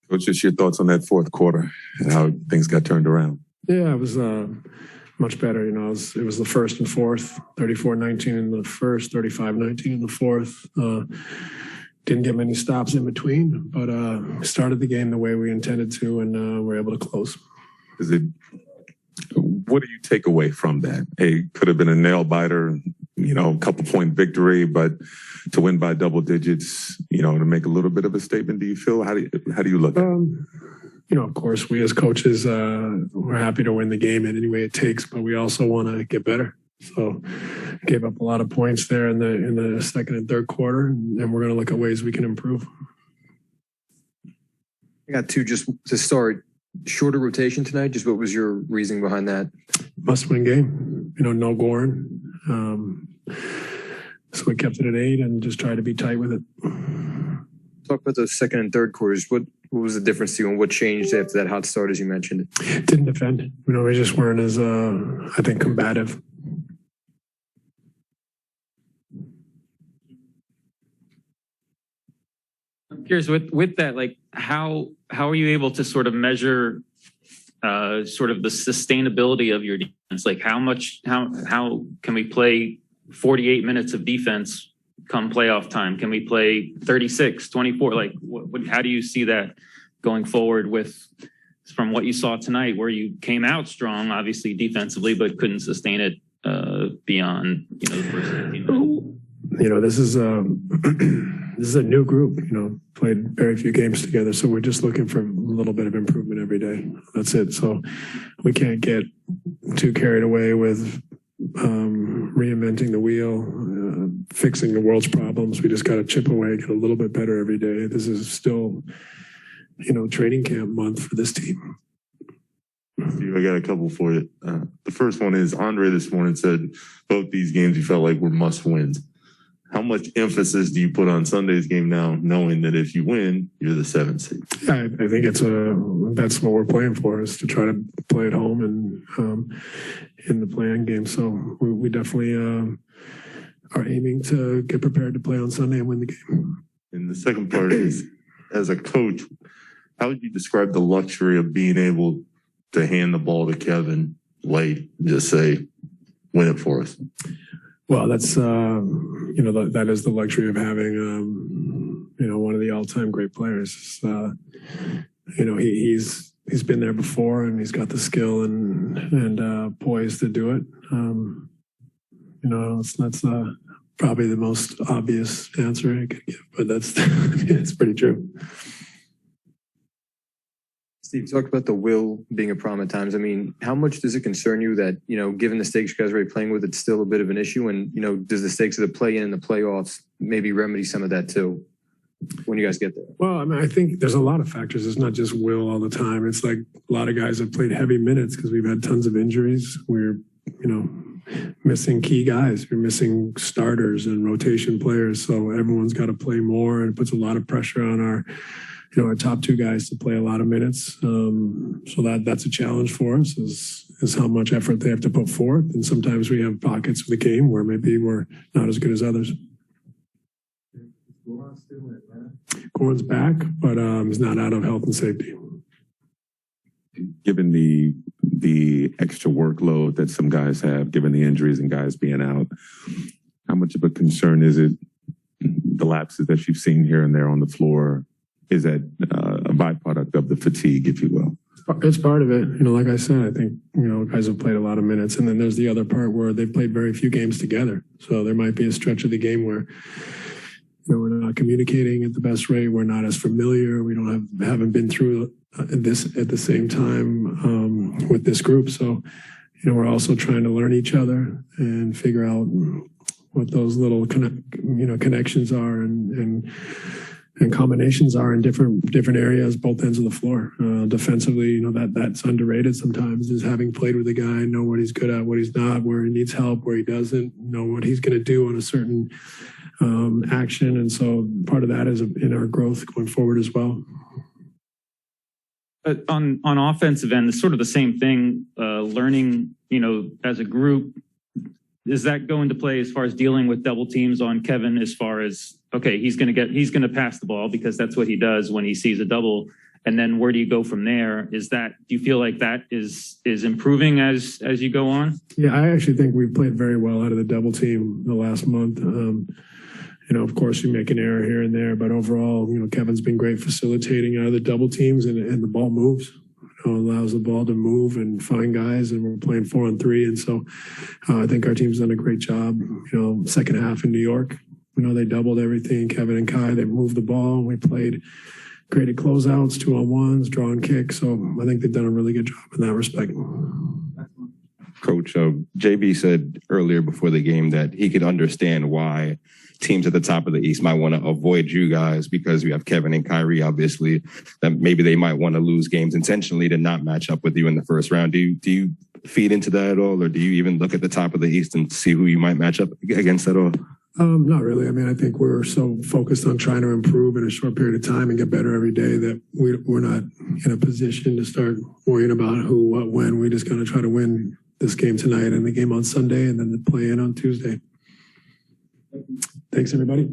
What's just your thoughts on that fourth quarter and how things got turned around? Yeah, it was much better. It was the first and fourth, 34-19 in the first, 35-19 in the fourth. Didn't get many stops in between, but started the game the way we intended to, and we're able to close. What do you take away from that? It could have been a nail biter, a couple point victory, but to win by double digits, to make a little bit of a statement, do you feel? How do you look at it? Of course, we as coaches, we're happy to win the game in any way it takes, but we also want to get better. So gave up a lot of points there in the second and third quarter, and we're going to look at ways we can improve. I got two just to start. Shorter rotation tonight. Just what was your reasoning behind that? Must-win game. No Goran. So we kept it at 8 and just tried to be tight with it. Talk about those second and third quarters. What was the difference to you, and what changed after that hot start, as you mentioned? Didn't defend. We just weren't as, I think, combative. I'm curious with that, like how are you able to sort of measure sort of the sustainability of your defense? Like how can we play 48 minutes of defense come playoff time? Can we play 36, 24? Like how do you see that going forward from what you saw tonight, where you came out strong, obviously defensively, but couldn't sustain it beyond the first 15 minutes? This is a new group, played very few games together. So we're just looking for a little bit of improvement every day. That's it. So we can't get too carried away with reinventing the wheel, fixing the world's problems. We just got to chip away, get a little bit better every day. This is still, training camp month for this team. Steve, I got a couple for you. The first one is Andre this morning said both these games you felt like were must wins. How much emphasis do you put on Sunday's game now, knowing that if you win, you're the 7th seed? Yeah, I think that's what we're playing for, is to try to play at home and in the play-in game. So we definitely are aiming to get prepared to play on Sunday and win the game. And the second part is, as a coach, how would you describe the luxury of being able to hand the ball to Kevin late, just say, win it for us? Well, that's, that is the luxury of having, one of the all-time great players. He's been there before, and he's got the skill and poise to do it. That's probably the most obvious answer I could give, but it's pretty true. Steve, talk about the will being a problem at times. I mean, how much does it concern you that, given the stakes you guys are already playing with, it's still a bit of an issue? And, does the stakes of the play-in and the playoffs maybe remedy some of that too when you guys get there? Well, I think there's a lot of factors. It's not just will all the time. It's like a lot of guys have played heavy minutes because we've had tons of injuries. We're, missing key guys. We're missing starters and rotation players. So everyone's got to play more, and it puts a lot of pressure on our top 2 guys to play a lot of minutes. So that's a challenge for us, is how much effort they have to put forth. And sometimes we have pockets of the game where maybe we're not as good as others. Goran's back, but he's not out of health and safety. Given the extra workload that some guys have, given the injuries and guys being out, how much of a concern is it, the lapses that you've seen here and there on the floor? Is that a byproduct of the fatigue, if you will? It's part of it. Like I said, I think, guys have played a lot of minutes. And then there's the other part where they've played very few games together. So there might be a stretch of the game where, we're not communicating at the best rate. We're not as familiar. We haven't been through this at the same time with this group. So, we're also trying to learn each other and figure out what those little connections are and combinations are in different areas, both ends of the floor. Defensively, that's underrated sometimes, is having played with a guy, know what he's good at, what he's not, where he needs help, where he doesn't, know what he's going to do on a certain action. And so part of that is in our growth going forward as well. On offensive end, it's sort of the same thing, learning, as a group. Does that go into play as far as dealing with double teams on Kevin, as far as, okay, he's going to pass the ball because that's what he does when he sees a double, And then where do you go from there? Do you feel like that is improving as you go on? Yeah, I actually think we've played very well out of the double team the last month. Of course, you make an error here and there, but overall, Kevin's been great facilitating out of the double teams, and the ball moves. Allows the ball to move and find guys, and we're playing 4-on-3. And so I think our team's done a great job. Second half in New York, they doubled everything. Kevin and Kai, they moved the ball. We created closeouts, 2-on-1s, draw and kick. So I think they've done a really good job in that respect. Coach, JB said earlier before the game that he could understand why teams at the top of the East might want to avoid you guys because you have Kevin and Kyrie, obviously, that maybe they might want to lose games intentionally to not match up with you in the first round. Do you feed into that at all, or do you even look at the top of the East and see who you might match up against at all? Not really. I mean, I think we're so focused on trying to improve in a short period of time and get better every day that we're not in a position to start worrying about who, what, when. We're just going to try to win this game tonight and the game on Sunday and then the play-in on Tuesday. Thanks, everybody.